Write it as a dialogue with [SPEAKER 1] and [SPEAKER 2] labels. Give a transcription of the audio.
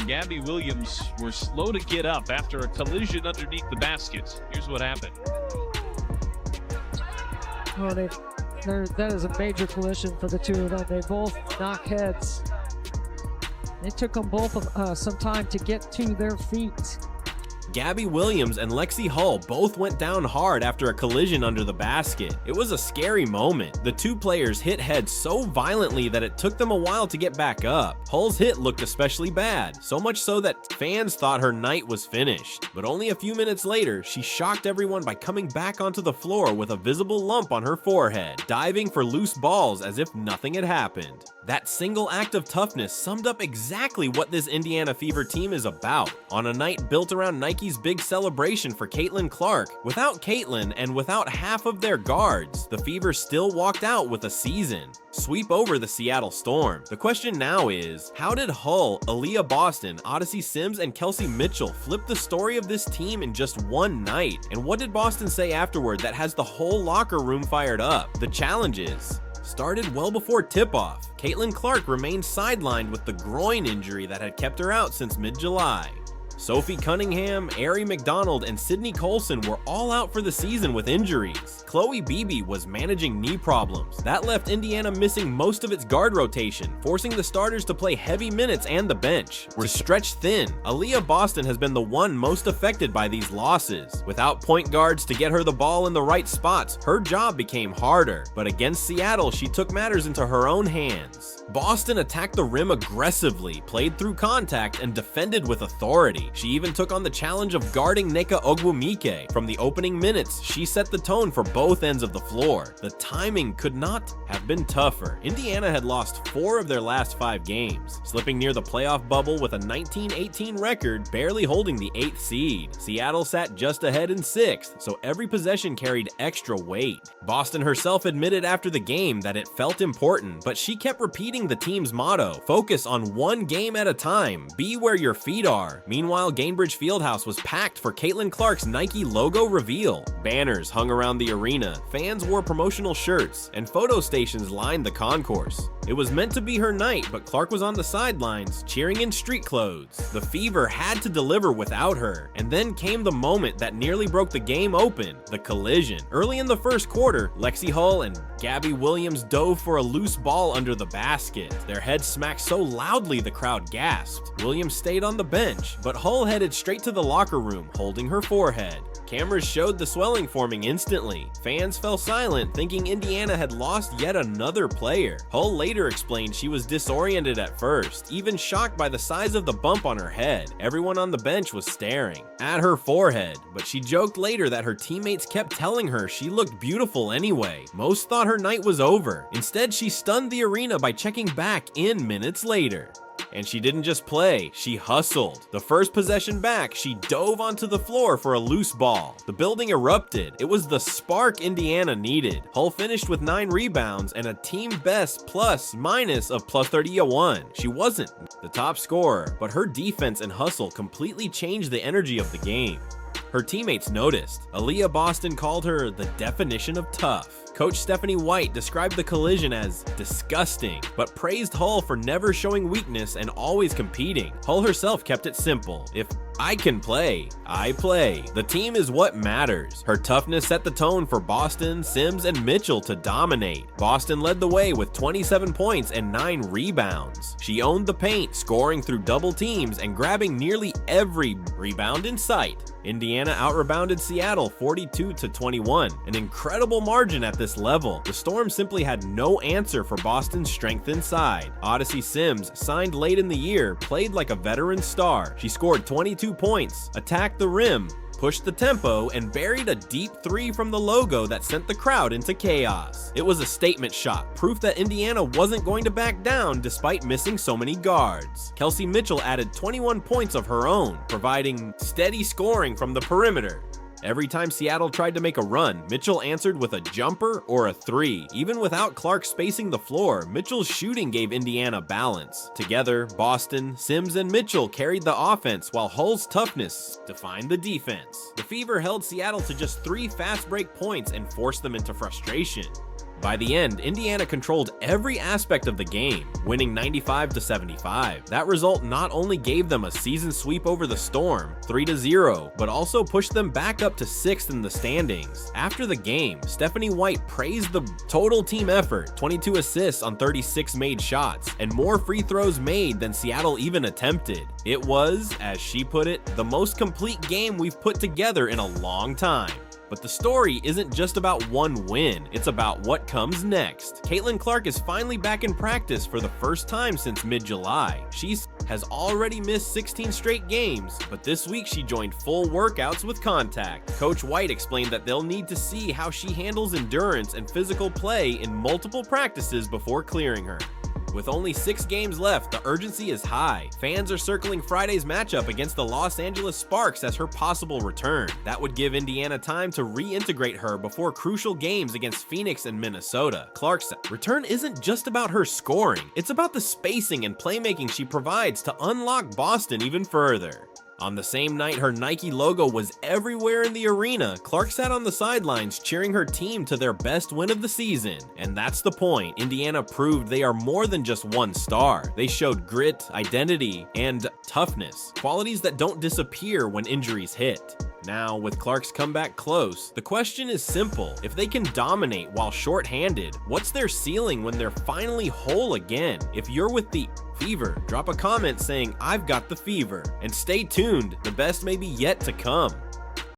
[SPEAKER 1] Gabby Williams were slow to get up after a collision underneath the basket. Here's what happened.
[SPEAKER 2] Well, that is a major collision for the two of them. They both knock heads. It took them both some time to get to their feet.
[SPEAKER 3] Gabby Williams and Lexie Hull both went down hard after a collision under the basket. It was a scary moment. The two players hit heads so violently that it took them a while to get back up. Hull's hit looked especially bad, so much so that fans thought her night was finished. But only a few minutes later, she shocked everyone by coming back onto the floor with a visible lump on her forehead, diving for loose balls as if nothing had happened. That single act of toughness summed up exactly what this Indiana Fever team is about. On a night built around Nike's big celebration for Caitlin Clark, without Caitlin and without half of their guards, the Fever still walked out with a season. Sweep over the Seattle Storm. The question now is, how did Hull, Aaliyah Boston, Odyssey Sims, and Kelsey Mitchell flip the story of this team in just one night? And what did Boston say afterward that has the whole locker room fired up? The challenges started well before tip-off. Caitlin Clark remained sidelined with the groin injury that had kept her out since mid-July. Sophie Cunningham, Ari McDonald, and Sydney Colson were all out for the season with injuries. Chloe Beebe was managing knee problems. That left Indiana missing most of its guard rotation, forcing the starters to play heavy minutes and the bench were stretched thin. Aaliyah Boston has been the one most affected by these losses. Without point guards to get her the ball in the right spots, her job became harder. But against Seattle, she took matters into her own hands. Boston attacked the rim aggressively, played through contact, and defended with authority. She even took on the challenge of guarding Nneka Ogwumike. From the opening minutes, she set the tone for both ends of the floor. The timing could not have been tougher. Indiana had lost 4 of their last 5 games, slipping near the playoff bubble with a 19-18 record, barely holding the 8th seed. Seattle sat just ahead in 6th, so every possession carried extra weight. Boston herself admitted after the game that it felt important, but she kept repeating the team's motto: focus on one game at a time, be where your feet are. Meanwhile, Gainbridge Fieldhouse was packed for Caitlin Clark's Nike logo reveal. Banners hung around the arena, fans wore promotional shirts, and photo stations lined the concourse. It was meant to be her night, but Clark was on the sidelines, cheering in street clothes. The Fever had to deliver without her, and then came the moment that nearly broke the game open, the collision. Early in the first quarter, Lexie Hull and Gabby Williams dove for a loose ball under the basket. Their heads smacked so loudly the crowd gasped. Williams stayed on the bench, but Hull headed straight to the locker room, holding her forehead. Cameras showed the swelling forming instantly. Fans fell silent, thinking Indiana had lost yet another player. Hull later explained she was disoriented at first, even shocked by the size of the bump on her head. Everyone on the bench was staring at her forehead, but she joked later that her teammates kept telling her she looked beautiful anyway. Most thought her night was over. Instead, she stunned the arena by checking back in minutes later. And she didn't just play, she hustled. The first possession back, she dove onto the floor for a loose ball. The building erupted. It was the spark Indiana needed. Hull finished with 9 rebounds and a team best plus-minus of +31. She wasn't the top scorer, but her defense and hustle completely changed the energy of the game. Her teammates noticed. Aaliyah Boston called her the definition of tough. Coach Stephanie White described the collision as disgusting, but praised Hull for never showing weakness and always competing. Hull herself kept it simple. If I can play, I play. The team is what matters. Her toughness set the tone for Boston, Sims, and Mitchell to dominate. Boston led the way with 27 points and 9 rebounds. She owned the paint, scoring through double teams and grabbing nearly every rebound in sight. Indiana out-rebounded Seattle 42-21, an incredible margin at this level. The Storm simply had no answer for Boston's strength inside. Odyssey Sims, signed late in the year, played like a veteran star. She scored 22 points, attacked the rim, pushed the tempo, and buried a deep 3 from the logo that sent the crowd into chaos. It was a statement shot, proof that Indiana wasn't going to back down despite missing so many guards. Kelsey Mitchell added 21 points of her own, providing steady scoring from the perimeter. Every time Seattle tried to make a run, Mitchell answered with a jumper or a 3. Even without Clark spacing the floor, Mitchell's shooting gave Indiana balance. Together, Boston, Sims, and Mitchell carried the offense while Hull's toughness defined the defense. The Fever held Seattle to just 3 fast break points and forced them into frustration. By the end, Indiana controlled every aspect of the game, winning 95-75. That result not only gave them a season sweep over the Storm, 3-0, but also pushed them back up to 6th in the standings. After the game, Stephanie White praised the total team effort, 22 assists on 36 made shots, and more free throws made than Seattle even attempted. It was, as she put it, the most complete game we've put together in a long time. But the story isn't just about one win, it's about what comes next. Caitlin Clark is finally back in practice for the first time since mid-July. She has already missed 16 straight games, but this week she joined full workouts with contact. Coach White explained that they'll need to see how she handles endurance and physical play in multiple practices before clearing her. With only 6 games left, the urgency is high. Fans are circling Friday's matchup against the Los Angeles Sparks as her possible return. That would give Indiana time to reintegrate her before crucial games against Phoenix and Minnesota. Clark's return isn't just about her scoring, it's about the spacing and playmaking she provides to unlock Boston even further. On the same night her Nike logo was everywhere in the arena, Clark sat on the sidelines cheering her team to their best win of the season. And that's the point. Indiana proved they are more than just one star. They showed grit, identity, and toughness, qualities that don't disappear when injuries hit. Now, with Clark's comeback close, the question is simple. If they can dominate while short-handed, what's their ceiling when they're finally whole again? If you're with the Fever, drop a comment saying, "I've got the fever," and stay tuned, the best may be yet to come.